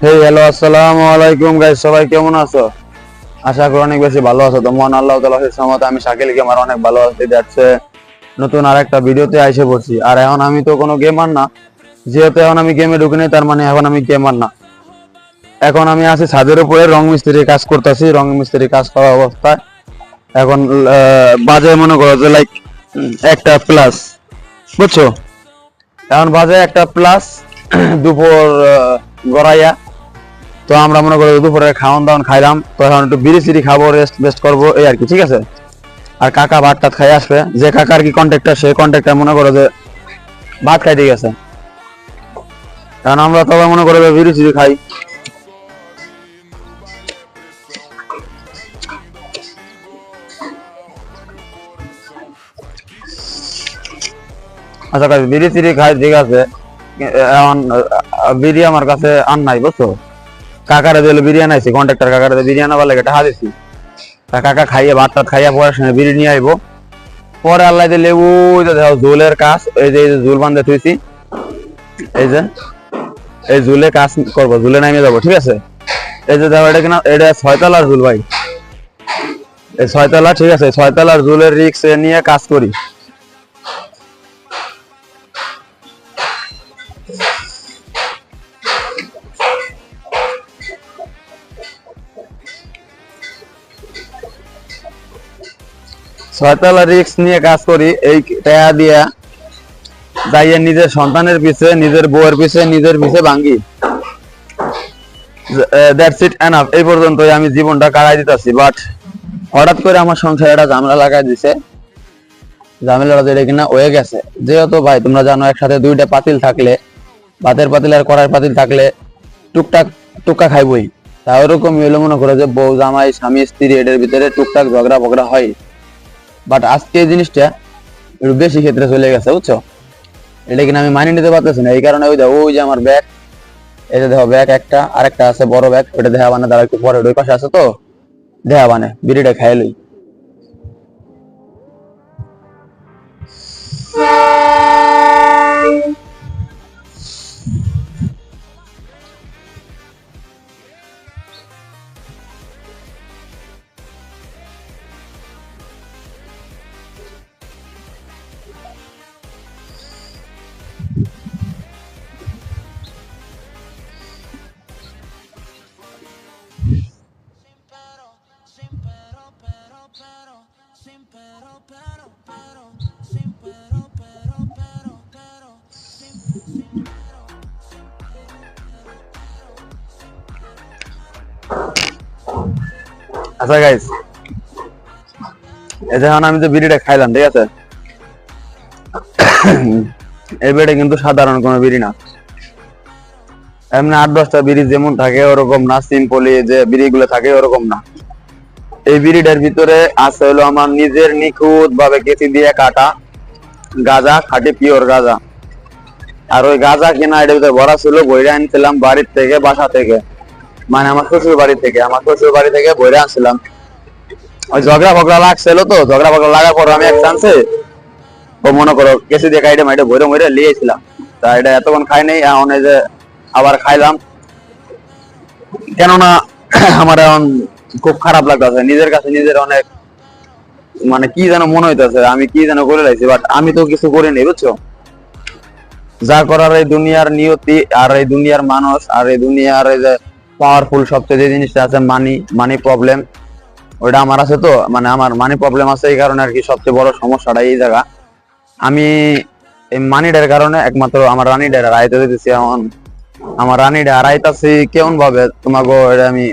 Hello, আসসালামু আলাইকুম guys, সবাই কেমন আছো? আশা করি অনেক বেশি ভালো আছো। তো মহান আল্লাহ তাআলার রহমতে আমি শাকিল গেমার অনেক ভালো আছি। যাচ্ছে নতুন আরেকটা ভিডিওতে আইসে পড়ছি। আর এখন আমি তো কোনো গেমার না, যেহেতু এখন আমি গেমে ঢুকিনি, তার মানে এখন আমি গেমার না। এখন আমি আছি ছাদের উপরে, রং মিস্ত্রির কাজ করতেছি। রং মিস্ত্রির কাজ করা অবস্থায় এখন বাজে মনে করো যে লাইক একটা প্লাস, বুঝছো? এখন বাজে একটা প্লাস, দুপুর গড়াইয়া। তো আমরা মনে করি দুপুরে খাওয়ান দাওয়ান খাইলাম, তো এখন একটু বিড়ি সিড়ি খাবো, রেস্ট বেস্ট করবো, এই আর কি, ঠিক আছে? আর কাকা ভাত টাত খাই আসবে, যে কাকার কি কন্ট্রাক্টর, সে কন্ট্রাক্টর মনে করো যে ভাত খাইতে গেছে। কারণ আমরা তবে মনে করো যে বিড়ি সিড়ি খাই। আচ্ছা কাজ বিড়ি সিড়ি খাই, ঠিক আছে। এখন বিড়ি আমার কাছে আন নাই, বুঝছো? কাকারে দিলে বিরিয়ানি আইছি, কন্ট্রাক্টর কাকারে বিরিয়ানি আবার লাগে টাকা দিছি। কাকা খাইয়ে ভাত টাত খাইয়া পরে সময় বিড়ি নিয়ে আইবো। পরে আল্লাহ দিলে ওই যে দেখো জুলের কাজ, এই যে জুল বান্ধে থুইছি, এই যে এই জুলে কাজ করবো, জুলে নামিয়ে যাবো, ঠিক আছে? এই যে দেখো এটা কিনা, এটা 6 তলার জুল ভাই, এই 6 তলা, ঠিক আছে? 6 তলার জুলের রিক্স নিয়ে কাজ করি। ছয়তলা রিক্স নিয়ে কাজ করি, এই টাকা দিয়া যাইয়ে নিজের সন্তানের পিছে, নিজের বউয়ের পিছে, নিজের পিছে ভাঙ্গি। That's it, enough. এই পর্যন্তই আমি জীবনটা কাটাই দিতেছি। বাট হঠাৎ করে আমার সংসারে একটা ঝামেলা লাগাই দিছে। ঝামেলাটা যেটা কিনা হয়ে গেছে, যেহেতু ভাই তোমরা জানো একসাথে দুইটা পাতিল থাকলে, ভাতের পাতিল আর কড়াই পাতিল থাকলে টুকটাক টুকা খাইবই। তা ওরকম হইলে মনে করো যে বউ জামাই স্বামী স্ত্রী এটার ভিতরে টুকটাক ঝগড়া ফগড়া হয়। বাট আজকে এই জিনিসটা একটু বেশি ক্ষেত্রে চলে গেছে, বুঝছো? এটা কিনা আমি মানিয়ে নিতে পারতেছি না। এই কারণে ওই যে আমার ব্যাগ, এই যে দেখো ব্যাগ একটা, আরেকটা আছে বড় ব্যাগ, ওটা দেখা বানে দাঁড়া একটু পরে, ওই পাশে আছে তো, দেখা বানে বিড়িটা খাই লই। আচ্ছা গাইস, এই যখন আমি যে বিড়িটা খাইলাম, ঠিক আছে, এই বিড়িটা কিন্তু সাধারণ কোনো বিড়ি না। এমনি 8-10টা বিড়ি যেমন থাকে ওরকম না, সিম্পলি যে বিড়িগুলো থাকে ওরকম না। এই বিড়িটার ভিতরে আছে হলো আমার নিজের নিখুঁত ভাবে কেচি দিয়ে কাটা গাঁজা, খাঁটি পিওর গাঁজা। আর ওই গাঁজা কিনা এটার ভিতরে ভরা ছিল, বইরে আনছিলাম বাড়ির থেকে, বাসা থেকে, মানে আমার শ্বশুর বাড়ি থেকে। আমার শ্বশুর বাড়ি থেকে বইরে আনছিলাম। ওই ঝগড়া ফগড়া লাগছিল, তো ঝগড়া ফগড়া লাগার পর আমি এক চান্সে ও মনে করো কেসি দিয়ে কাইটে মাইটে বইরে মইরে লিয়েছিলাম। তা এটা এতক্ষণ খাই নাই, এখন এই যে আবার খাইলাম। কেননা আমার এখন খুব খারাপ লাগতেছে নিজের কাছে, নিজের অনেক মানে কি যেন মনে হইতেছে আমি কি যেন করে লাইছি, বাট আমি তো কিছু করিনি, বুঝছো? যা করার এই দুনিয়ার নিয়তি, আর এই দুনিয়ার মানুষ, আর এই দুনিয়ার এই যে পাওয়ারফুল সবচেয়ে যে জিনিসটা আছে, মানি, মানি প্রবলেম, ওইটা আমার আছে। তো মানে আমার মানি প্রবলেম আছে, এই কারণে আর কি সবচেয়ে বড় সমস্যাটা এই জায়গা। আমি এই মানিটার কারণে একমাত্র আমার রানীটা হারাইতে দিতেছি। এখন আমার রানীটা হারাইতেছি কেমন ভাবে তোমাকে এটা আমি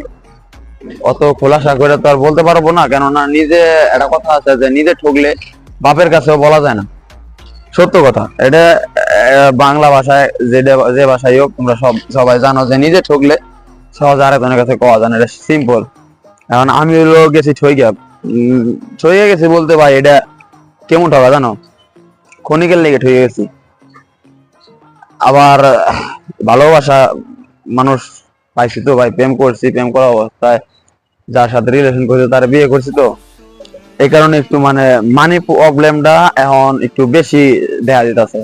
অত খোলাসা করে তো আর বলতে পারবো না, কেননা নিজে একটা কথা আছে যে নিজে ঠকলে বাপের কাছেও বলা যায় না। সত্য কথা এটা। বাংলা ভাষায় যে ভাষাই হোক, তোমরা সবাই জানো যে নিজে ঠকলে সহজে আরেকজনের কাছে কওয়া যায় না, এটা সিম্পল। এখন আমি হলো গেছি ঠইয়া গেছি বলতে ভাই, এটা কেমন ঠকা জানো? ক্ষণিকের লেগে ঠইয়া গেছি। আবার ভালোবাসা মানুষ পাইছি তো ভাই, প্রেম করছি, প্রেম করা অবস্থায় যার সাথে রিলেশন করছি তার বিয়ে করছি, তো এই কারণে একটু মানে মানি প্রবলেমটা এখন একটু বেশি দেখা দিতেছে।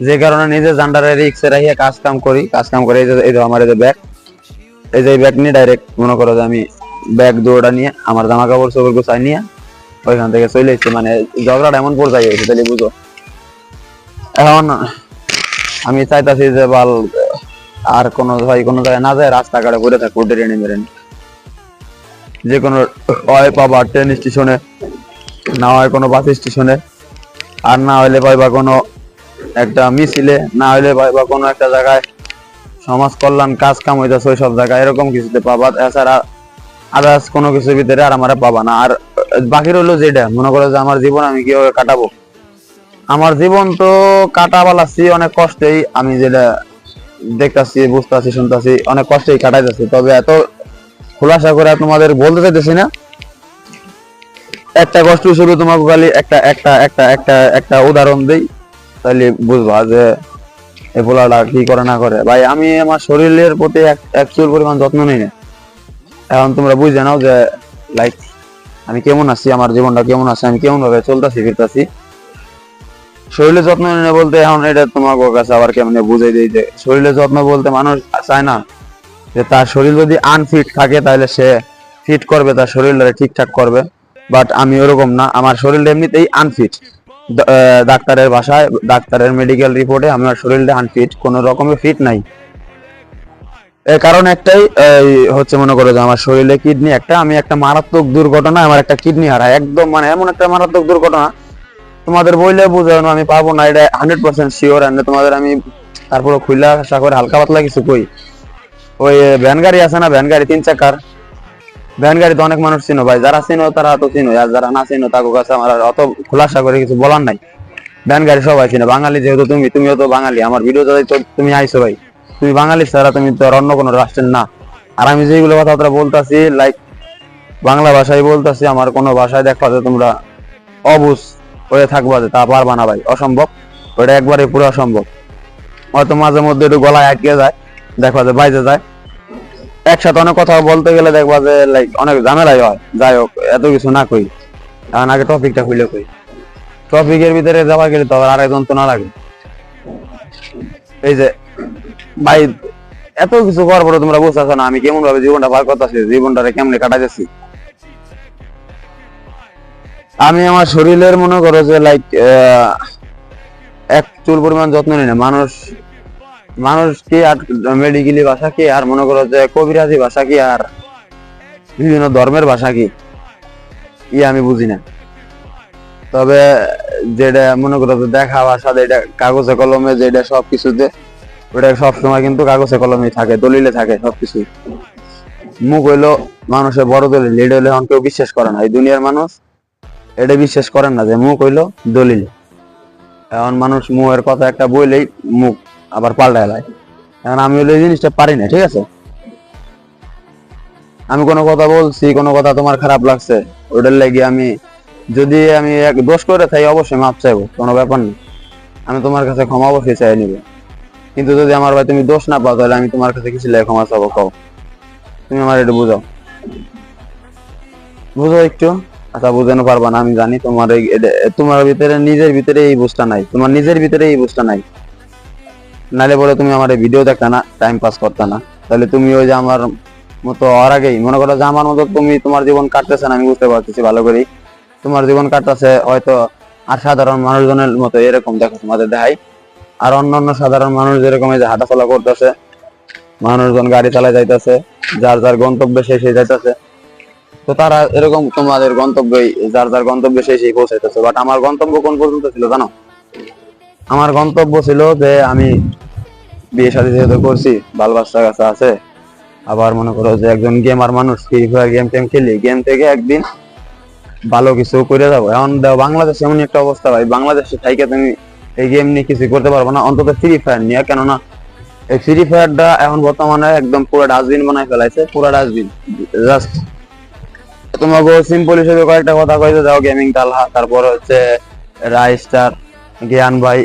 যে কারণে নিজের জান্ডারে রিক্সে রাখিয়ে কাজ কাম করি। এই যে আমার এই যে ব্যাগ, এই যে ব্যাগ নিয়ে ডাইরেক্ট মনে করো যে আমি ব্যাগ দৌড়া নিয়ে আমার জামা কাপড় চোপড় গুছাই নিয়ে ওইখান থেকে চলে এসেছি, মানে ঝগড়াটা এমন পর্যায়ে হয়েছে তাহলে বুঝো। এখন আমি চাইতাছি যে বাল আর কোনো ভাই কোনো জায়গায় না যায়, রাস্তাঘাটে ঘুরে থাকবো ট্রেনে মেরে, যে কোনো হয় পাবা ট্রেন স্টেশনে, না হয় কোনো বাস স্টেশনে, আর না হইলে পাইবা কোনো একটা মিছিলে, না হইলে পাইবা কোনো একটা জায়গায় সমাজ কল্যাণ কাজ কাম হইতেছে ওই সব জায়গায়, এরকম কিছুতে পাবা। এছাড়া আদার্স কোনো কিছুর ভিতরে আর আমার পাবা না। আর বাকি রইলো যেটা মনে করো যে আমার জীবন আমি কিভাবে কাটাবো, আমার জীবন তো কাটাবালাচ্ছি অনেক কষ্টেই, আমি যেটা দেখতেছি বুঝতেছি শুনতেছি অনেক কষ্টেই কাটাইতেছি, তবে এত খোলাসা করে তোমাদের বলতে চাইতেছি না। একটা কষ্ট হিসেবে তোমাকে খালি একটা একটা একটা একটা একটা উদাহরণ দেই, তাহলে বুঝবা যে এই পোলাটা কি করে না করে। ভাই আমি আমার শরীরের প্রতি এক চুল পরিমাণ যত্ন নিই না। এখন তোমরা বুঝে নাও যে লাইক আমি কেমন আছি, আমার জীবনটা কেমন আছে, আমি কেমন ভাবে চলতেছি ফিরতেছি। শরীরের যত্ন নিয়ে বলতে এখন এটা তোমাকে কাছে আবার কেমন বুঝাই দিই যে শরীরের যত্ন বলতে মানুষ চায় না যে তার শরীর যদি আনফিট থাকে তাহলে সে ফিট করবে, তার শরীরটা ঠিকঠাক করবে। বাট আমি ওরকম না, আমার শরীর এমনিতেই আনফিট। ডাক্তারের ভাষায়, ডাক্তারের মেডিকেল রিপোর্টে আমার শরীরটা আনফিট, কোনো রকমের ফিট নাই। এর কারণ একটাই হচ্ছে মনে করো যে আমার শরীরে কিডনি একটা, আমি একটা মারাত্মক দুর্ঘটনা আমার একটা কিডনি হারায়, একদম মানে এমন একটা মারাত্মক দুর্ঘটনা তোমাদের বইলে বুঝানো আমি পারবো না, এটা 100% শিওর। এন্ড তোমাদের আমি তারপরে খুইলা আশা করে হালকা পাতলা কিছু কই। ওই ভ্যান গাড়ি আছে না, ভ্যান গাড়ি 3 চাকার ভ্যান গাড়ি তো অনেক মানুষ চিনো ভাই, যারা চিনো তারা তো চিনো, আর যারা না চিনো তাদের কাছে আমার অত খোলাসা করে কিছু বলার নাই। ভ্যান গাড়ি সবাই চিনো, বাঙালি যেহেতু তুমিও তো বাঙালি, আমার ভিডিও তো তুমি আইছো ভাই, তুমি বাঙালি ছাড়া তুমি তো অন্য কোনো রাষ্ট্রের না। আর আমি যেগুলো কথাবার্তা বলতেছি লাইক বাংলা ভাষায় বলতেছি, আমার কোনো ভাষায় দেখবা যে তোমরা অবুঝ হয়ে থাকবা যে তা পারবা না ভাই, অসম্ভব, ওটা একবারে পুরো অসম্ভব। হয়তো মাঝে মধ্যে একটু গলায় আটকে যায়, দেখবা যে বাইজে যায়, একসাথে অনেক কথা বলতে গেলে দেখবা যে লাইক অনেক ঝামেলাই হয়। যাই হোক এত কিছু না কই, এখন আগে টপিকটা খুলে কই। টপিকের ভিতরে যাওয়া গেলে তো আর একজন তো না লাগে। এই যে ভাই এত কিছু করার পরে তোমরা বুঝতেছো না আমি কেমন ভাবে জীবনটা পার করতেছি, জীবনটারে কেমনে কাটাইতেছি। আমি আমার শরীরের মনে করো যে লাইক এক চুল পরিমাণ যত্ন নিই না। মানুষ কি আর মেডিকেলি ভাষা কি আর মনে করো যে কবিরাজি ভাষা কি আর বিভিন্ন ধর্মের ভাষা কি আমি বুঝি না। তবে যেটা মনে করো যে দেখা ভাষা, যেটা কাগজে কলমে, যেটা সবকিছুতে ওটা সবসময় কিন্তু কাগজে কলমে থাকে, দলিলে থাকে সবকিছু। মুখ হইলো মানুষের বড় দলিল, এটা হইলে এখন কেউ বিশ্বাস করে না, এই দুনিয়ার মানুষ এটা বিশ্বাস করেন না যে মুখ হইলো দলিল। এখন মানুষ মুখের কথা একটা বইলেই মুখ আবার পাল্টায় যায়। এখন আমি হইলো এই জিনিসটা পারি না, ঠিক আছে। আমি কোনো কথা বলছি, কোনো কথা তোমার খারাপ লাগছে, ওটার লাগি আমি যদি আমি এক দোষ করে থাকি অবশ্যই মাপ চাইবো, কোনো ব্যাপার নেই, আমি তোমার কাছে ক্ষমা অবশ্যই চাই নিবো। কিন্তু যদি আমার ভাই তুমি দোষ না পাও তাহলে আমি তোমার কাছে কিছু লাগে ক্ষমা চাবো, কও তুমি আমার একটু বুঝাও, বুঝো একটু। আচ্ছা বুঝানো পারবা না আমি জানি, তোমার ভিতরে নিজের ভিতরে এই বুঝটা নাই, তোমার নিজের ভিতরে এই বুঝটা নাই, নাইলে বলে তুমি আমার ভিডিও দেখতা না, টাইম পাস করতা না, তাহলে তুমি ওই যে আমার মতো আর আগেই মনে করো যে আমার মতো তুমি তোমার জীবন কাটতেছে না, আমি বুঝতে পারতেছি ভালো করেই তোমার জীবন কাটতেছে হয়তো আর সাধারণ মানুষজনের মতো এরকম দেখো তোমাদের দেখাই। আর অন্যান্য সাধারণ মানুষ যেরকম এই যে হাঁটাচলা করতেছে, মানুষজন গাড়ি চালায় যাইতেছে, যার যার গন্তব্যে সেই যাইতেছে, তো তারা এরকম তোমাদের গন্তব্যে যার যার গন্তব্যে সেই পৌঁছাইতেছে। বাট আমার গন্তব্য কোন পর্যন্ত ছিল জানো? আমার গন্তব্য ছিল যে আমি বিয়ে শাদী যেহেতু করছি, বাল বাচ্চা কাছে আছে, আবার মনে করো যে একজন গেমার মানুষ, ফ্রি ফায়ার গেম টেম খেলি, গেম থেকে একদিন ভালো কিছু করে যাবো। এখন বাংলাদেশে এমন একটা অবস্থা ভাই, বাংলাদেশে থাইকে তুমি এই গেম নিয়ে কিছু করতে পারবো না, অন্তত ফ্রি ফায়ার নিয়ে। কেননা এই ফ্রি ফায়ারটা এখন বর্তমানে একদম পুরো ডাস্টবিন বানাই ফেলাইছে, পুরো ডাস্টবিন। জাস্ট তোমাকে সিম্পল হিসেবে কয়েকটা কথা কইতে যাও, গেমিং তালহা, তারপর হচ্ছে রাইস্টার, জ্ঞান ভাই,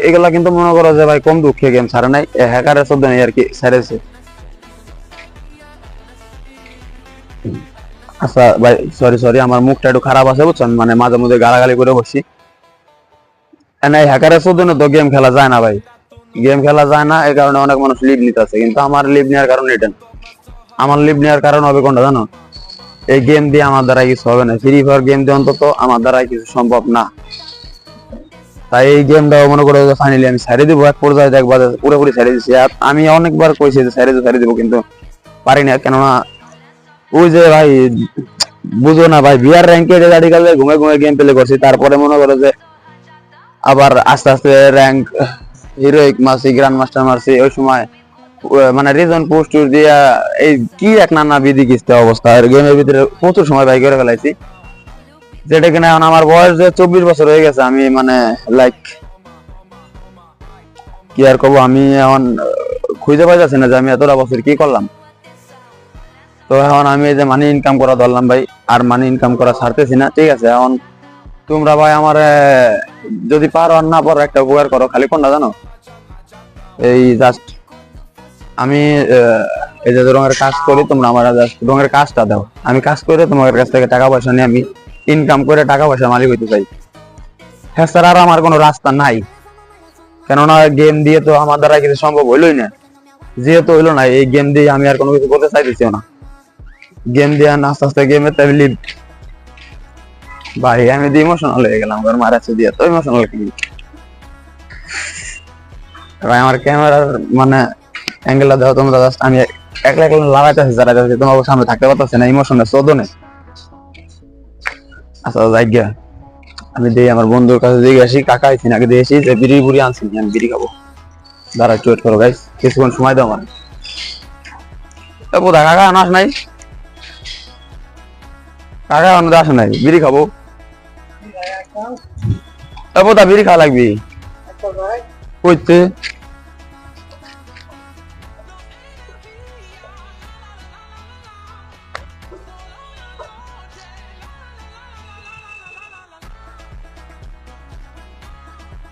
এগুলা কিন্তু মনে করো যে ভাই কম দুঃখে গেম ছাড়ে নাই, হ্যাকারের শব্দ নেই আর কি ছেড়েছে। আচ্ছা ভাই সরি আমার মুখটা একটু খারাপ আছে বুঝছেন, মানে মাঝে মধ্যে গালাগালি করে বসি। হ্যাকারের শব্দ তো গেম খেলা যায় না ভাই, গেম খেলা যায় না, এই কারণে অনেক মানুষ লিভ নিতেছে, কিন্তু আমার লিভ নেওয়ার কারণ এটা না। আমার লিভ নেওয়ার কারণ হবে কোনটা জানো? এই গেম দিয়ে আমার দ্বারা কিছু হবে না, ফ্রি ফায়ার গেম দিয়ে অন্তত আমার দ্বারা কিছু সম্ভব না। তাই এই গেমটাও মনে করো যে ফাইনালি আমি ছেড়ে দিব, এক পর্যায়ে দেখবা পুরোপুরি ছেড়ে দিচ্ছি। আর আমি অনেকবার কইছি যে ছেড়ে দিব, কিন্তু পারি না। কেননা ওই যে ভাই বুঝো না ভাই, বিআর র্যাঙ্কে গাড়ি কালে ঘুমে ঘুমে গেম প্লে করছি, তারপরে মনে করো যে আবার আস্তে আস্তে র্যাঙ্ক হিরোইক মারছি, গ্র্যান্ড মাস্টার মারছি। ওই সময় মানে রিজন পোস্ট দিয়া এই কি এক নানা বিধি কিস্তে অবস্থা, আর গেমের ভিতরে প্রচুর সময় বাই করে ফেলাইছি। যেটা কিনা এখন আমার বয়স যে 24 বছর হয়ে গেছে, আমি মানে লাইক কি আর কব, আমি এখন খুঁজে পাই যাচ্ছি না যে আমি এতটা বছর কি করলাম। তো এখন আমি এই যে মানি ইনকাম করা ধরলাম ভাই, আর মানি ইনকাম করা ছাড়তেছি না। ঠিক আছে, এখন তোমরা ভাই আমার যদি পারো আর না পারো একটা উপকার করো, খালি কোনটা জানো? এই জাস্ট আমি এই যে রঙের কাজ করি, তোমরা আমার জাস্ট রঙের কাজটা দাও, আমি কাজ করে তোমাদের কাছ থেকে টাকা পয়সা নিয়ে আমি ইনকাম করে টাকা পয়সা মালিক হইতে চাই। হ্যাঁ স্যার, আর আমার কোনো রাস্তা নাই, কেননা গেম দিয়ে তো আমার দ্বারা কিছু সম্ভব হইলই না। যেহেতু হইলো না, এই গেম দিয়ে আমি আর কোনো কিছু করতে চাইতেছিও না। গেম দিয়ে আস্তে আস্তে গেমের তাই ভাই আমি তো ইমোশনাল হয়ে গেলাম, ওর মারাচ্ছে দিয়ে তো ইমোশনাল কি ভাই। আমার ক্যামেরার মানে অ্যাঙ্গেলটা দেখো তোমরা, জাস্ট আমি একলা একলা লাগাইতেছি, যারা যাচ্ছে তোমার সামনে থাকতে পারতেছে না, ইমোশনের চোদনে। আচ্ছা যাই গিয়া, আমি দিই আমার বন্ধুর কাছে দিয়ে আসি, কাকা আইছি নাকি দিয়ে আসি, যে বিড়ি বুড়ি আনছি, আমি বিড়ি খাবো। দাঁড়া একটু ওয়েট করো গাইস, কিছুক্ষণ সময় দাও আমার। বোধা কাকা আনাস নাই, কাকা আমাদের আসে নাই, বিড়ি খাবো। বোধা বিড়ি খাওয়া লাগবি কইতে।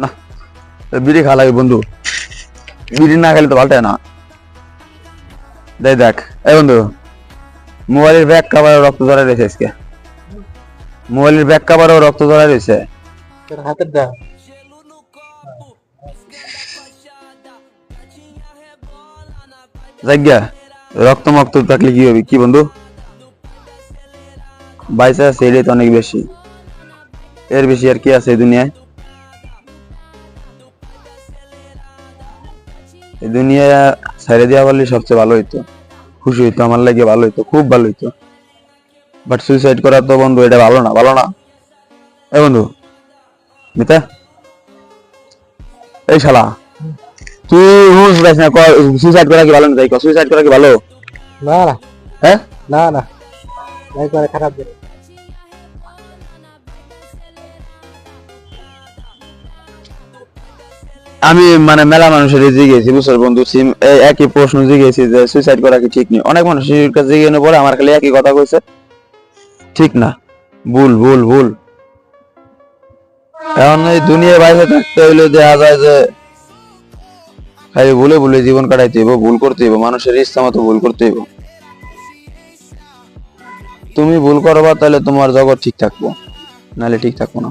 না বিড়ি খাওয়া লাগবে বন্ধু, বিড়ি না খেলে তো ভালটাই না। দেখ দেখ এই বন্ধু, মোবাইলের ব্যাক কাভারও রক্ত ধরে রয়েছে আজকে, মোবাইলের ব্যাক কাভারও রক্ত ধরে রয়েছে। হাতের দা জায়গা রক্ত মক্ত থাকলে কি হবে কি বন্ধু, বাইসা আছে এটাই তো অনেক বেশি, এর বেশি আর কি আছে এই দুনিয়ায়। এই দুনিয়া ছেড়ে দেওয়া বললে সবচেয়ে ভালো হইতো, খুশি হইতো, আমার লাগে ভালো হইতো, খুব ভালো হইতো। বাট সুইসাইড করা তো বন্ধু এটা ভালো না, ভালো না। এই বন্ধু মিতা, এই শালা তুই রুলস পাইছ না, সুইসাইড করা কি ভালো না? তাই সুইসাইড করা কি ভালো? না না হ্যাঁ না না, তাই করে খারাপ করে। আমি মানে মেলা মানুষের জিজ্ঞেসি বুঝছো বন্ধু, একই প্রশ্ন জিজ্ঞেসি যে সুইসাইড করা কি ঠিক নেই, অনেক মানুষের কাছে জিজ্ঞেস পরে আমার খালি একই কথা কইছে, ঠিক না, ভুল ভুল ভুল। এখন এই দুনিয়ায় বাইরে থাকতে হইলে দেখা যায় যে খালি ভুলে ভুলে জীবন কাটাইতে হইব, ভুল করতে হইব, মানুষের ইচ্ছা মতো ভুল করতে হইব। তুমি ভুল করবা তাহলে তোমার জগৎ ঠিক থাকবো, নাহলে ঠিক থাকবো না।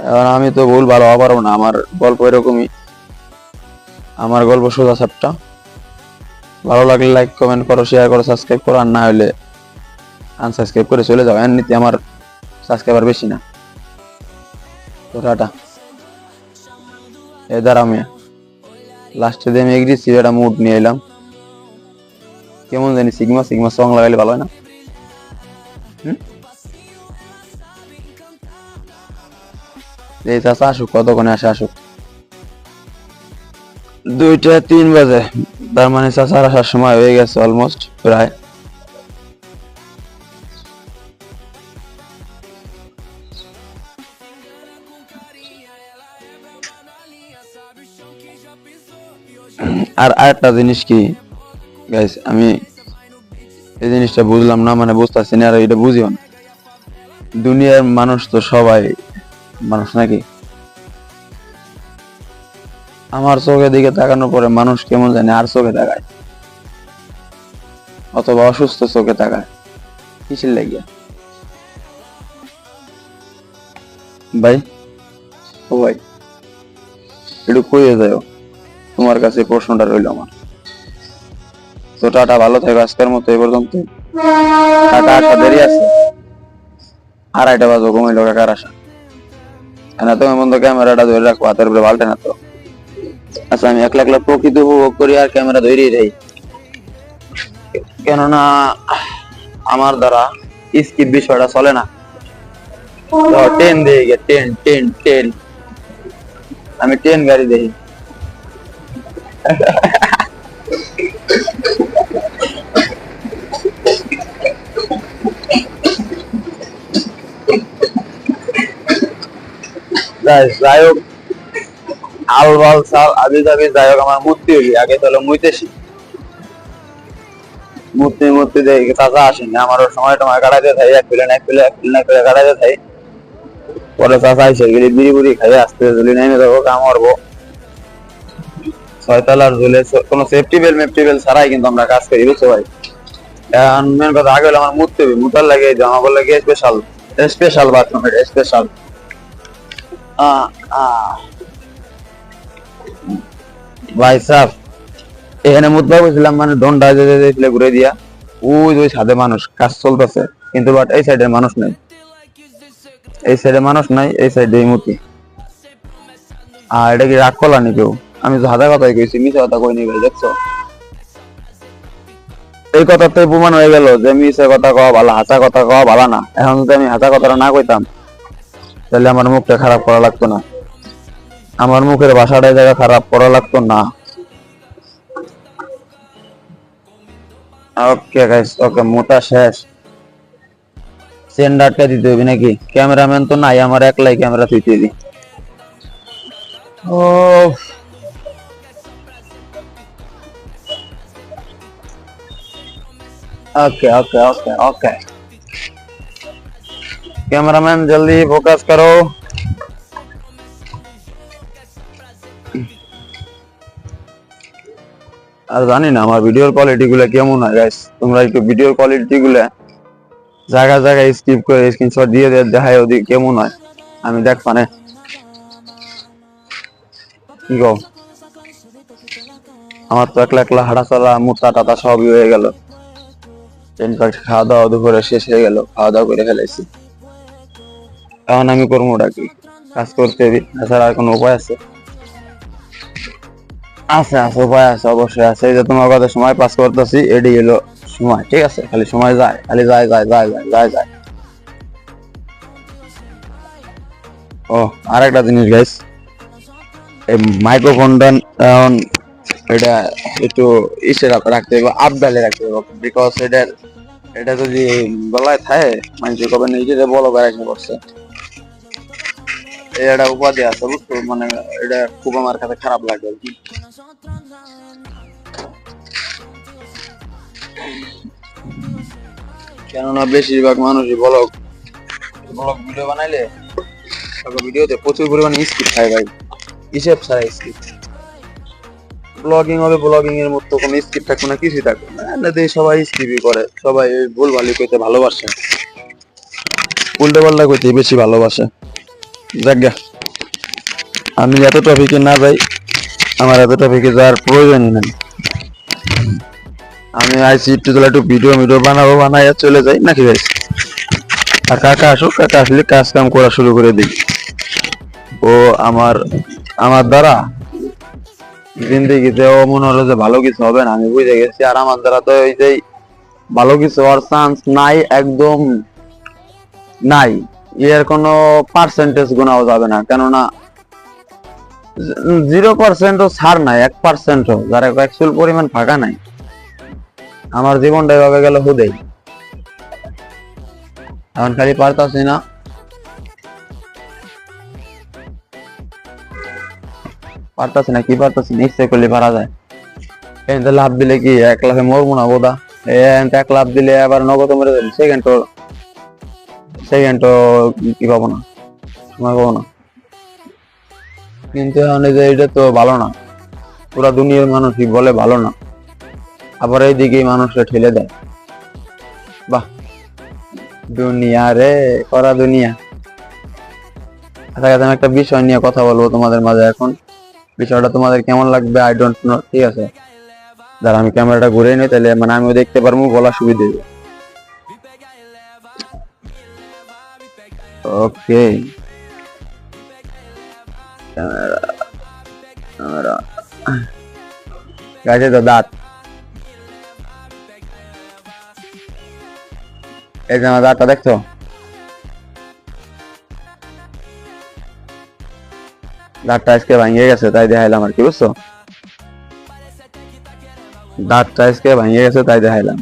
এখন আমি তো ভুল ভালো হওয়া পারবো না, আমার গল্প এরকমই, আমার গল্প সোজা সাপটা। ভালো লাগলে লাইক কমেন্ট করো, শেয়ার করো, সাবস্ক্রাইব করো, আর না হলে আনসাবস্ক্রাইব করে চলে যাও, এমনিতে আমার সাবস্ক্রাইবার বেশি না। তো টাটা। এ দাঁড়াও মেয়ে, লাস্টে দিয়ে আমি এগ্রেসিভ একটা মুড নিয়ে এলাম, কেমন জানি সিগমা সিগমা সং লাগাইলে ভালো হয় না? এই চাষা আসুক, কতক্ষণে আসে আসুক, 2টা 3 বাজে, তার মানে চাষার আসার সময় হয়ে গেছে অলমোস্ট প্রায়। আর আরেকটা জিনিস কি গাইস, আমি এই জিনিসটা বুঝলাম না, মানে বুঝতেছি না, আর এটা বুঝিও না, দুনিয়ার মানুষ তো সবাই মানুষ নাকি? আমার চোখের দিকে তাকানোর পরে মানুষ কেমন জানি আর চোখে তাকায়, অথবা অসুস্থ চোখে তাকায়, কিসের লাগিয়া ভাই? ও ভাই একটু কইয়ে যাও, তোমার কাছে প্রশ্নটা রইল আমার। তো টাটা, ভালো থাকো, আজকের মতো এই পর্যন্ত। কাকা আসা দেরি আছে, 2:30 বাজো, ঘুমাইলো কাকার আসা। না তুমি বন্ধু ক্যামেরাটা ধরে রাখো, হাতের উপরে বালতে না তো। আচ্ছা আমি একলা একলা প্রকৃতি উপভোগ করি আর ক্যামেরা ধরেই যাই, কেননা আমার দ্বারা স্কিপ বিষয়টা চলে না। টেন দিয়ে গে, টেন টেন টেন, আমি 10 গাড়ি দেখি। যাই হোক, আল বাল সাল আবি যাবি, যাই হোক আমার মূর্তি হইলি আগে তাহলে মুইতেছি। মূর্তি মূর্তি দেখে চাচা আসেনি, আমারও সময় টময় কাটাইতে থাই, এক পিলে কাটাইতে থাই। পরে চাচা এসে গেলি বিড়ি বুড়ি খাই, আসতে ঝুলি নেমে যাবো, কাম করবো। 6 তলার ঝুলে কোনো সেফটি বেল মেফটি বেল ছাড়াই কিন্তু আমরা কাজ করি, বুঝছো ভাই। এখন মেন কথা আগে হলো আমার মূর্তি হবে, মুতার লাগে জামা পর লাগে স্পেশাল স্পেশাল বাথরুম, এটা স্পেশাল। ভাই সাহ, এখানে মুতবা বলছিলাম, মানে দন্ডা যে ঘুরে দিয়া, ওই ছাদে মানুষ কাজ চলতেছে, কিন্তু বাট এই সাইডে মানুষ নাই, এই সাইডে মানুষ নাই, এই সাইডে মুতি। আর এটা কি রাগ করলা নি কেউ? আমি তো হাদা কথাই কইছি, মিছা কথা কইনি ভাই, দেখছো? এই কথাতে প্রমাণ হয়ে গেল যে মিছা কথা কওয়া ভালো, হাসা কথা কওয়া ভালো না। এখন যদি আমি হাসা কথাটা না কইতাম, তাহলে আমার মুখটা খারাপ করা লাগতো না, আমার মুখের ভাষাটা জায়গা খারাপ করা লাগতো না। ওকে গাইস, ওকে, মোটা শেষ। সেন্ড আটকা দিতে হবে নাকি? ক্যামেরাম্যান তো নাই, আমার একলাই ক্যামেরা থুইতে দি। ও okay okay okay okay, cameraman जल्दी फोकस करो। আর জানি না আমার ভিডিওর কোয়ালিটি গুলো কেমন হয় গাইস, তোমরা একটু ভিডিওর কোয়ালিটি গুলো জায়গা জায়গায় স্কিপ করে স্ক্রিনশট দিয়ে দেখায় ওদিকে কেমন হয়, আমি দেখ পানে কি গো। আমার তো একলা একলা হাঁটা চলা মোটা টাটা সবই হয়ে গেল। ইনফ্যাক্ট খাওয়া দাওয়া দুপুরে শেষ হয়ে গেল, খাওয়া দাওয়া করে ফেলেছি। এখন আমি করবো ওটা কি, কাজ করতে হবে, এছাড়া আর কোনো উপায় আছে? আছে আছে, উপায় আছে, অবশ্যই আছে। এই যে তোমার কথা সময় পাস করতেছি, এডি হলো সময়, ঠিক আছে? খালি সময় যায়, খালি যায় যায় যায় যায় যায় যায়। ও আরেকটা জিনিস গাইস, এই মাইক্রোফোনটা এটা একটু ইসে রাখতে হবে, আপডালে রাখতে হবে, বিকজ এটা যদি গলায় থাকে মানুষ কবে নিজেদের বলো বেড়াইতে করছে, এটা উপাধি আছে, বুঝছো? মানে এটা খুব আমার কাছে খারাপ লাগে আর কি। কেননা বেশিরভাগ মানুষই ব্লগ ভিডিও বানাইলে ভিডিওতে প্রচুর পরিমাণে স্কিপ খায় ভাই, হিসেব ছাড়া স্কিপ। ব্লগিং হবে, ব্লগিং এর মতো কোনো স্কিপ থাকবে না, কিছুই থাকবে না, এমনিতেই সবাই স্কিপই করে, সবাই ভুল ভালি কইতে ভালোবাসে, উল্টো পাল্টা কইতে বেশি ভালোবাসে। যাজ্ঞা, আমি এত টপিকে না যাই, আমার এত টপিকে যাওয়ার প্রয়োজনই নেই। আমি আইসি একটু ভিডিও বানাবো, বানাইয়া চলে যাই নাকি ভাই। আর কাকা আসুক, কাকা আসলে কাজ কাম করা শুরু করে দিই। ও আমার আমার দ্বারা জিন্দেগিতে ও মনে হলো যে ভালো কিছু হবে না, আমি বুঝে গেছি। আর আমার দ্বারা তো এই যে ভালো কিছু হওয়ার চান্স নাই, একদম নাই, এর কোনো পার্সেন্টেজ গোনাও যাবে না, কেননা 0% ছাড় নাই, 1% যার অ্যাকচুয়াল পরিমাণ ফাঁকা নাই। আমার জীবনটা এভাবে গেল হুদেই, এখন খালি পারতাছি না। কি পারতাছি না, ইচ্ছে করলে পারা যায়। এতে লাভ দিলে কি 1 লাখে মরবো না বোধা? 1 লাভ দিলে আবার নগদ মরে যাবে, সেকেন্ড কি পাবো না, সময় পাবো না। কিন্তু এখন এই যে এটা তো ভালো না, পুরা দুনিয়ার মানুষই বলে ভালো না, আবার এইদিকেই মানুষকে ঠেলে দেয়। বাহ, দুনিয়া রে, করা দুনিয়া। আচ্ছা, আমি একটা বিষয় নিয়ে কথা বলবো তোমাদের মাঝে এখন। বিষয়টা তোমাদের কেমন লাগবে আই ডোন্ট নো, ঠিক আছে। যারা আমি ক্যামেরাটা ঘুরে নিই তাহলে মানে আমিও দেখতে পারবো, বলার সুবিধা হবে। ওকে, ক্যামেরা গাছে তো দাঁত, এই যে আমার দাঁতটা দেখছো, দাঁতটা আজকে ভাঙিয়ে গেছে তাই দেখাইলাম আর কি, বুঝছো? দাঁতটা আজকে ভাঙিয়ে গেছে তাই দেখাইলাম।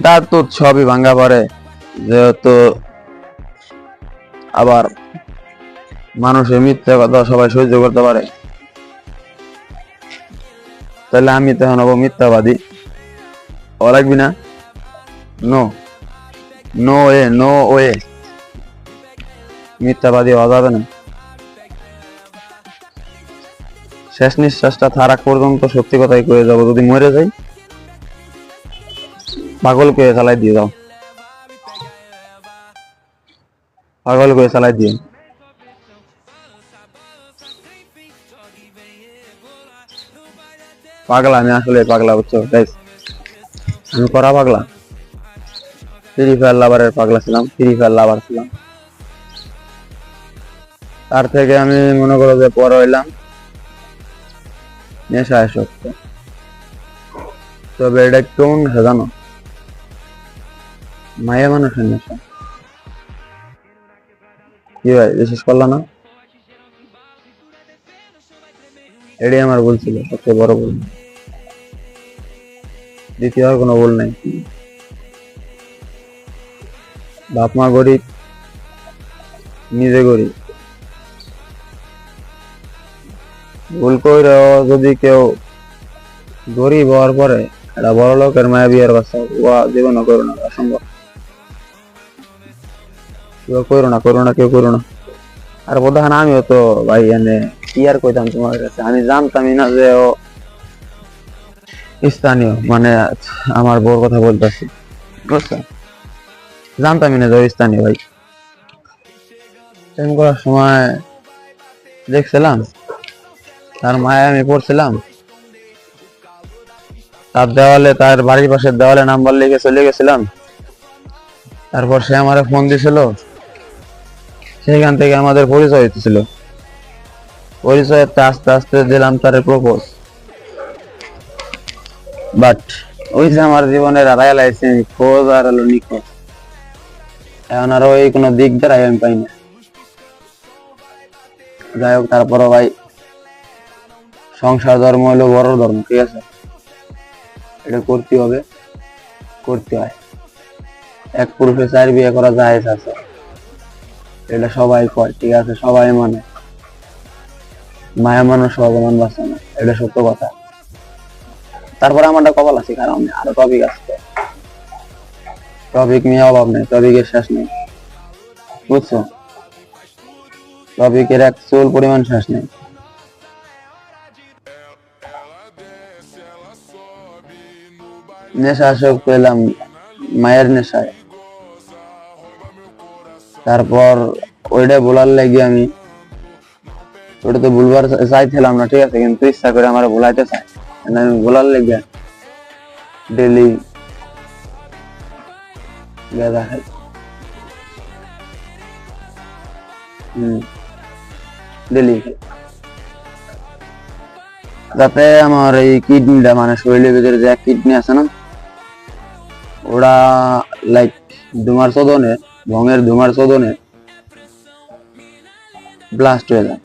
দাঁত তো সবই ভাঙা পারে, যেহেতু আবার মানুষের মিথ্যা কথা সবাই সহ্য করতে পারে, তাহলে আমি তখন হবো মিথ্যাবাদী। ও লাগবি না, no no way, no way, মিথ্যাবাদী হওয়া যাবে না। শেষ নিঃশ্বাসটা থারাক পর্যন্ত সত্যি কথাই কয়ে যাবো, যদি মরে যাই পাগল করে চালাই দিয়ে যাও, পাগল করে চালাই দিয়ে। পাগলা আমি, আসলে পাগলা, বুঝছো গাইস, আমি করা পাগলা, ফ্রি ফায়ার লাভারের পাগলা ছিলাম, ফ্রি ফায়ার লাভার ছিলাম। তার থেকে আমি মনে করো যে পর হইলাম নেশা আসক্ত। তবে এটা কোন নেশা জানো? মায়া মানুষের নেশা। কি ভাই বিশেষ করলা না? এটাই আমার ভুল ছিল, সবচেয়ে বড় ভুল, দ্বিতীয় আর কোনো ভুল নাই। বাপ মা গরিব, নিজে গরিব, ভুল কইরাও যদি কেউ গরিব হওয়ার পরে এটা বড় লোকের মায়া বিয়ের বাচ্চা, ওয়া জীবনও করো না, অসম্ভব। কেউ করো না, করো না, কেউ করো না। আর প্রধান আমিও তো ভাই এনে কি আর কইতাম তোমার কাছে, আমি জানতামই না যে ও স্থানীয়, মানে আমার বউর কথা বলতেছি, বুঝছো? জানতামই না যে ও স্থানীয় ভাই। প্রেম করার সময় দেখছিলাম তার মায়ে আমি পড়ছিলাম, তার দেওয়ালে, তার বাড়ির পাশের দেওয়ালে নাম্বার লিখে চলে গেছিলাম। তারপর সে আমার ফোন দিছিল, সেখান থেকে আমাদের পরিচয় হইতেছিল, পরিচয়তে আস্তে আস্তে দিলাম তার প্রপোজ। বাট ওই যে আমার জীবনের হারাই লাইছে খোঁজ আর হলো নিখোঁজ, এখন আর ওই কোনো দিক দ্বারাই আমি পাই না। যাই হোক, তারপরও ভাই সংসার ধর্ম হলো বড় ধর্ম, ঠিক আছে, এটা করতে হবে, করতে হয়। এক পুরুষে 4 বিয়ে করা যায় আছে, এটা সবাই করে, ঠিক আছে, সবাই মানে। মায়া মানুষ ভগবান বাঁচে না, এটা সত্য কথা। তারপরে আমারটা কপাল আছে, কারণ আরো টপিক আছে, টপিক নিয়ে অভাব নেই, টপিকের শেষ নেই, বুঝছো? টপিকের এক চুল পরিমাণ শেষ নেই। নেশা আসক্ত পেলাম মায়ের নেশায়, তারপর ওইটা ভুলার লাগি আমি, ওটা তো ভুলবার চাইছিলাম না, ঠিক আছে, কিন্তু ইচ্ছা করে আমার ভুলাইতে চাই, আমি ভুলার লেগে ডেলি গাঁজা খাই। ডেলি যাতে আমার এই কিডনিটা, মানে শরীরের ভিতরে যে কিডনি আছে না, ওরা লাইক ধুমার চোদনে, ভঙের ধুমার চোদনে ব্লাস্ট হয়ে যায়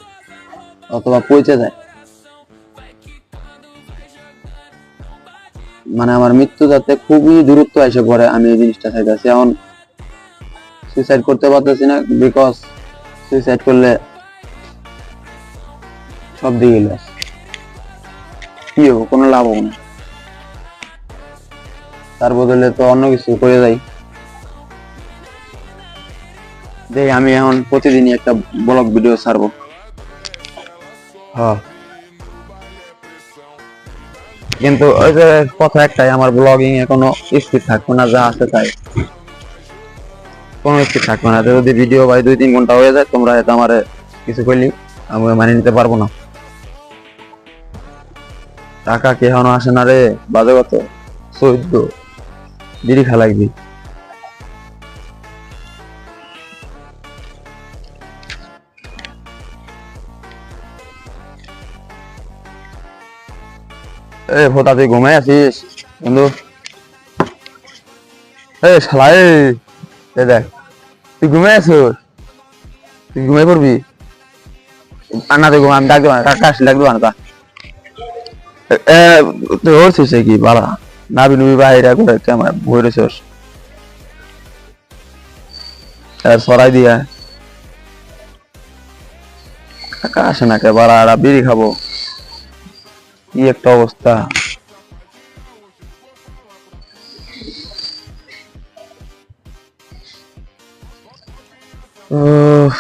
অথবা পচে যায়, মানে আমার মৃত্যু যাতে খুবই দূরত্ব এসে পড়ে, আমি এই জিনিসটা চাইতেছি। এখন সুইসাইড করতে পারতেছি না, বিকজ সুইসাইড করলে সব দিকে লস, কি হবো, কোনো লাভ হবো না। তার বদলে তো অন্য কিছু করে যাই। দেখ আমি এখন প্রতিদিনই একটা ব্লগ ভিডিও ছাড়বো। হ্যাঁ, কিন্তু ওই যে কথা একটাই, আমার ব্লগিং এ কোনো স্থির থাকবে না, যা আছে তাই, কোনো স্থির থাকবে না। যদি ভিডিও ভাই 2-3 ঘন্টা হয়ে যায়, তোমরা হয়তো আমারে কিছু করলি আমি মানে নিতে পারবো না। টাকা কে এখনো আসে না রে, বাজে কত 14 বিড়ি খা লাগবি। এ ভোতা তুই ঘুমাই আছিস বন্ধু? এ শালা এ দেখ তুই ঘুমাই আছিস, তুই ঘুমাই পড়বি। না তুই ঘুমা, আমি ডাক দেবো না, কাকা আসলে ডাক দেবো না তা। এ তুই ওরছিস কি বালা, নাবি নুবি বাইরে করে কেমন বই রয়েছিস সরাই দিয়া। কাকা আসে না কে বালা, বিড়ি খাবো, কি একটা অবস্থা। উফ,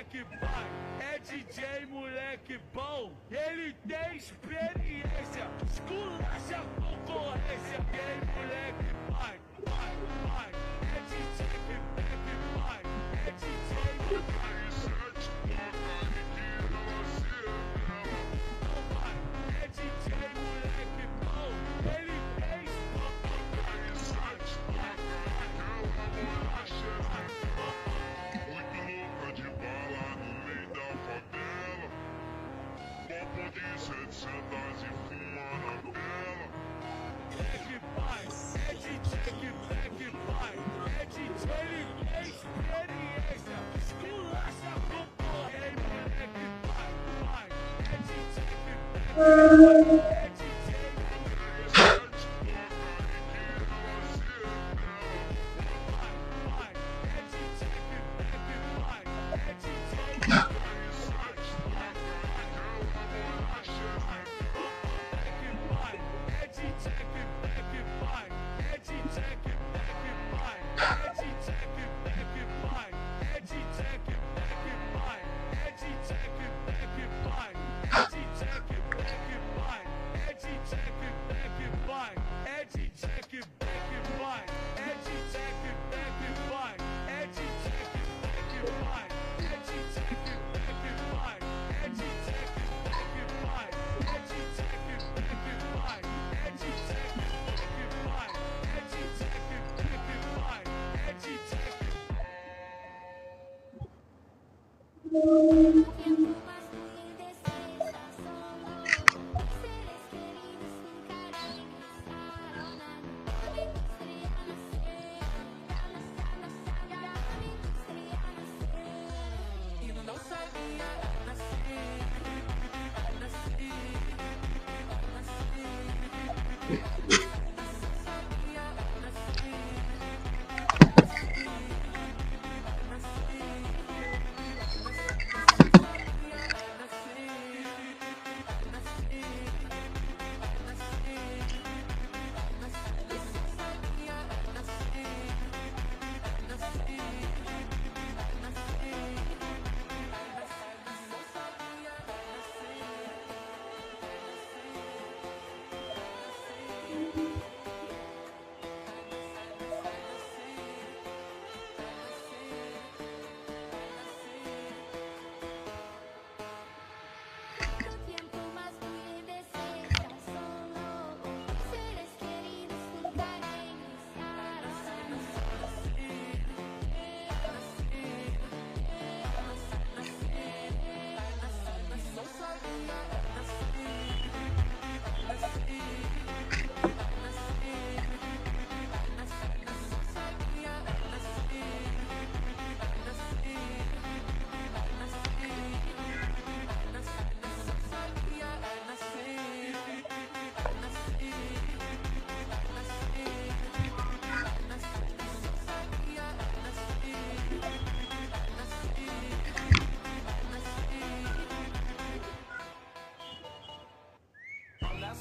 moleque vai, é DJ moleque bom, ele tem experiência, esculacha a concorrência. DJ moleque vai, é DJ moleque vai, é DJ moleque vai. É DJ moleque bom, ele tem Muito louca de bala no meio da favela. Copo de 700 e fumando a vela. moleque vai, é DJ moleque vai, é DJ ele tem experiência, esculacha a concorrência. Moleque vai, é DJ moleque vai, é DJ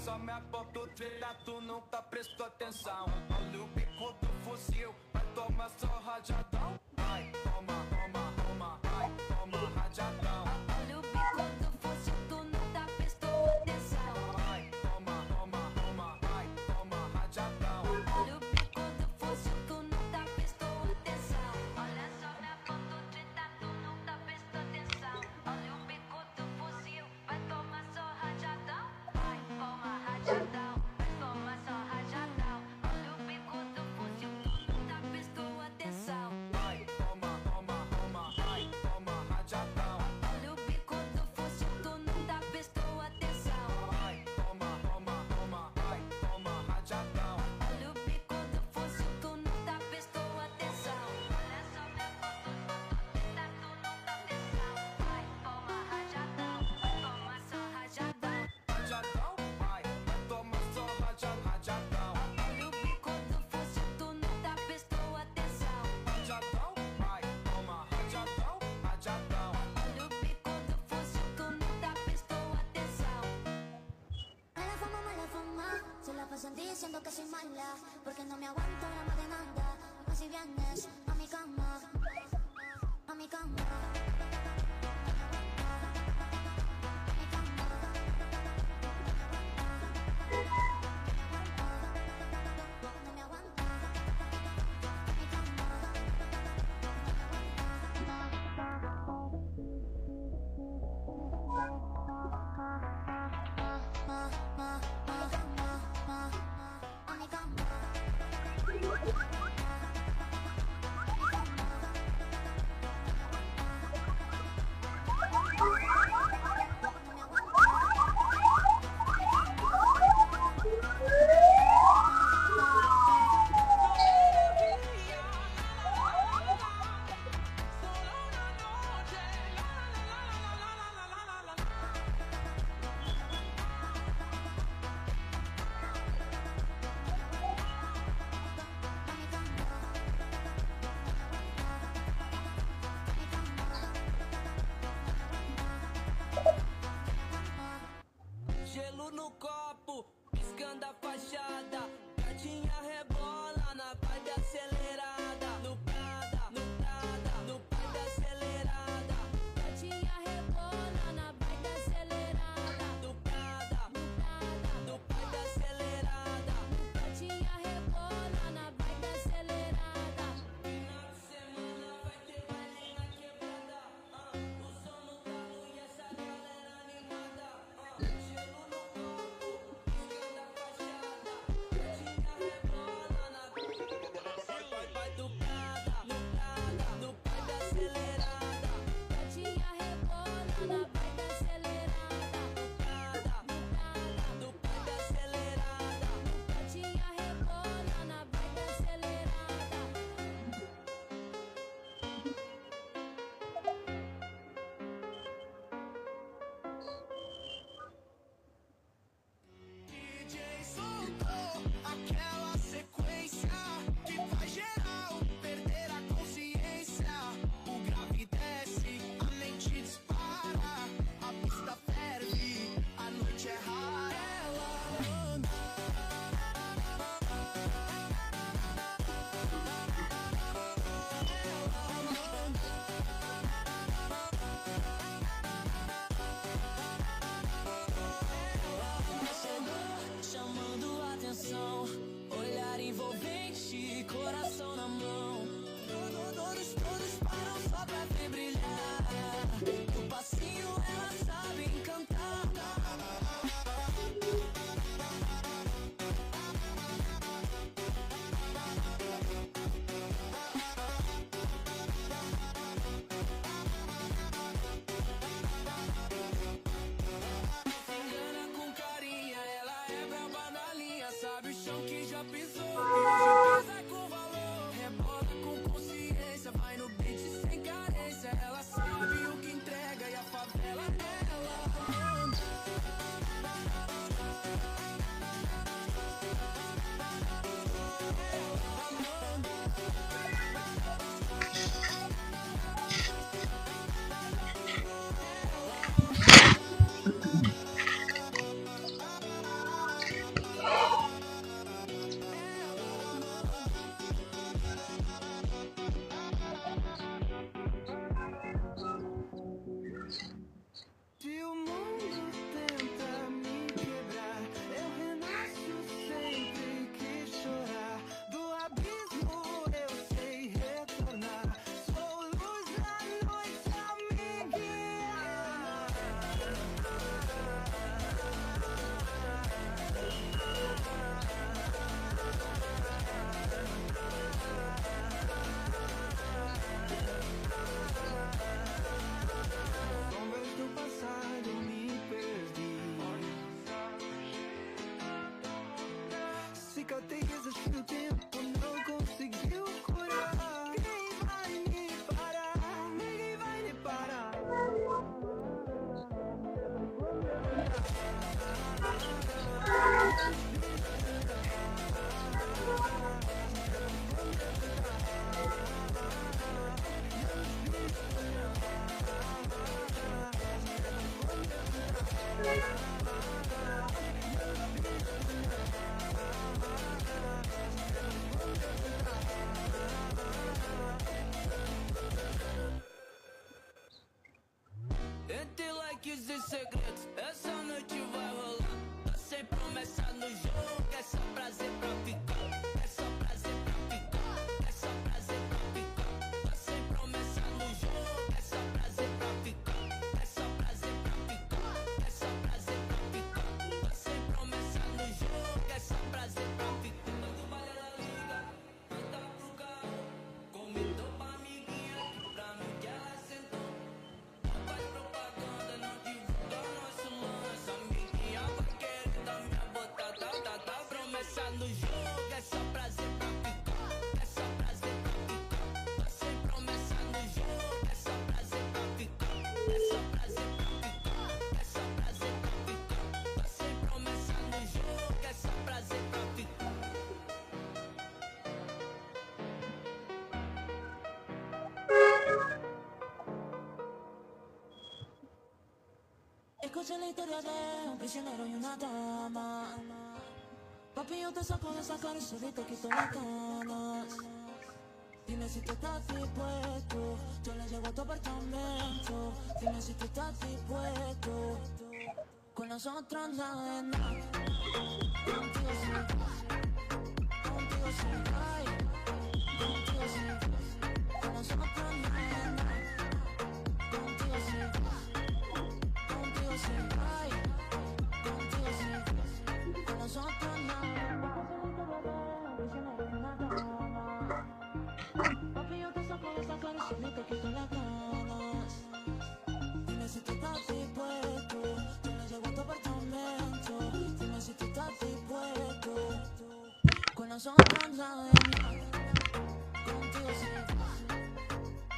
Só me aponta o treta, tu nunca prestou atenção. Olha o bico do fuzil, vai tomar só rajadão. Ai, toma, toma, toma, ai, toma rajadão. Olha o bico do fuzil, tu nunca prestou atenção. Ai, toma, toma, toma, ai, toma rajadão. Olha o bico do fuzil, tu nunca prestou atenção. Olha só, me aponta o treta, tu nunca prestou atenção. Olha o bico do fuzil, vai tomar só rajadão. Vai, toma rajadão, vai tomar só rajadão. Olha o bico do fuzil, tu nunca prestou atenção. Ai, toma, toma, toma, ai, toma rajadão. Olha o bico do fuzil, tu nunca prestou atenção. Ai, toma, toma, toma, ai, toma rajadão. Olha o bico do fuzil, tu nunca prestou atenção. Olha só, me aponta o treta, tu nunca prestou. Vai, toma rajadão, vai tomar só rajadão. Rajadão, ai, vai tomar só rajadão. Olha o bico do fuzil, tu nunca prestou atenção. Rajadão, ai, toma rajadão, rajadão. Olha o bico do fuzil, tu nunca prestou atenção. Mala fama, se la pasan diciendo que soy mala, porque no me aguanto gramo de nada. Más si vienes a mi cama, a mi cama. ela sabe o que entrega e a favela ela manda. Se o mundo tenta me quebrar, eu renasço sempre que chorar. Do abismo eu sei retornar. Sou luz da noite a me guiar. Sombras do passado me perdi. Cicatrizes que o tempo não conseguiu curar. Ninguém vai me parar. Ninguém vai me parar. Entre likes e segredos, essa noite vai rolar. Tô sem promessa no jogo, é só prazer pra ficar. É só prazer pra ficar. É só prazer pra ficar. Tô sem promessa no jogo, é só prazer pra ficar. É só prazer pra ficar. É só prazer pra ficar. Tô sem promessa no jogo, é só prazer pra ficar. Quando vale ela liga, manda pro carro. Comentou pra amiguinha que pra mim que ela sentou. Faz propaganda, não divulga nosso lance. Amiguinha vai querer dar minha botada, tá promessa no jogo, é só prazer pra ficar. É só prazer pra ficar. Tô sem promessa no jogo, é só prazer pra ficar. É só prazer pra ficar. É só prazer pra ficar. Tô sem promessa no jogo, é só prazer pra ficar. Escuché la historia de un prisionero y una dama. Papi, yo te saco de esa cárcel y te quito las ganas. Dime si tú estás dispuesto, yo le llevo a tu apartamento. Dime si tú estás dispuesto, con nosotros nada es nada. Contigo sí, contigo sí, ay. Contigo sí, con nosotros nada es nada. Contigo sí, contigo sí, ay. Contigo sí, con nosotros nada es nada. Papi, yo te saco de esa cárcel y te quito las ganas. Dime si tú estás dispuesto, yo le llevo a tu apartamento. Dime si tú estás dispuesto, con nosotros nada es nada. Contigo sí,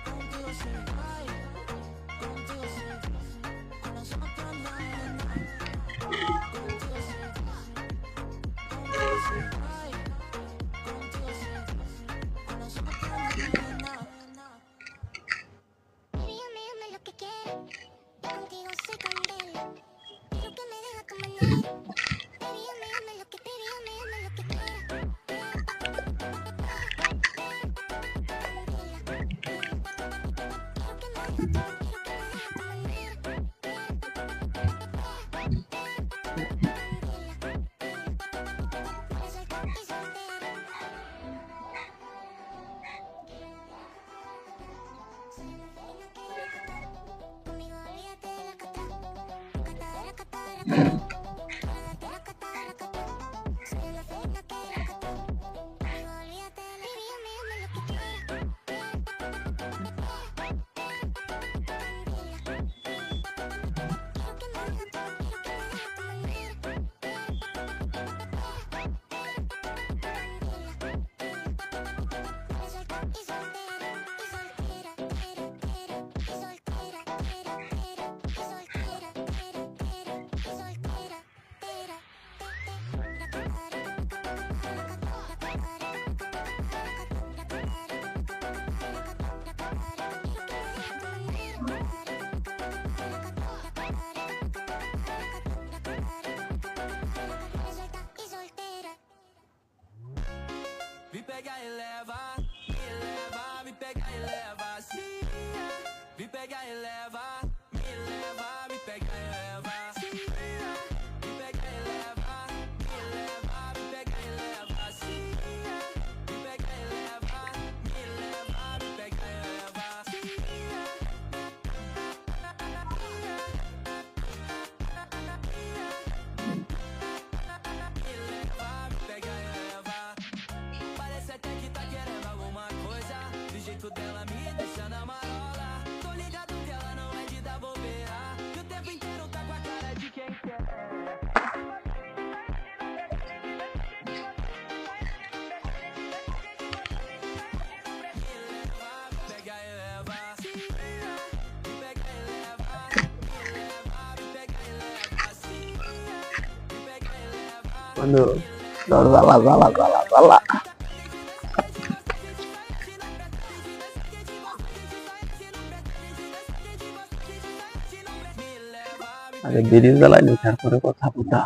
contigo sí, ay. Contigo sí, con nosotros nada es nada. Contigo sí, contigo sí, ay. Contigo sí, con nosotros nada es nada. Dígame lo que quieras, yo contigo soy candela. Quiero que me dejes a tu manera. Dígame lo que quieras. বন্ধু জ্বালা জ্বালা জ্বালা জ্বালা আগে বিড়ি জ্বালাই নি তারপরে কথা বলতা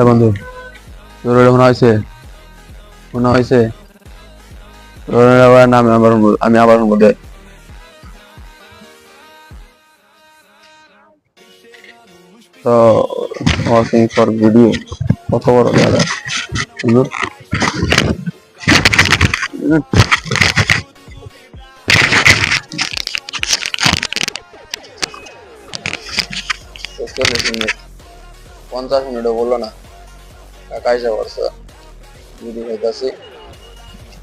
বন্ধু তোর মনে হয়েছে আমি আবার মধ্যে তো ওয়াচিং ফর ভিডিও কত বড় দাদা পঞ্চাশ মিনিটও বললো না কাকা এসে পড়ছে বিড়ি খাইতেছি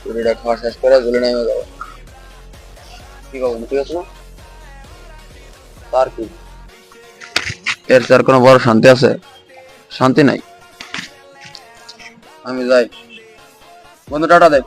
বিড়িটা খাওয়া শেষ করে জলে নেমে যাবো কি করবো ঠিক আছে না তার কি এর তার কোনো বড় শান্তি আছে শান্তি নাই আমি যাই বন্ধু টাটা দেখ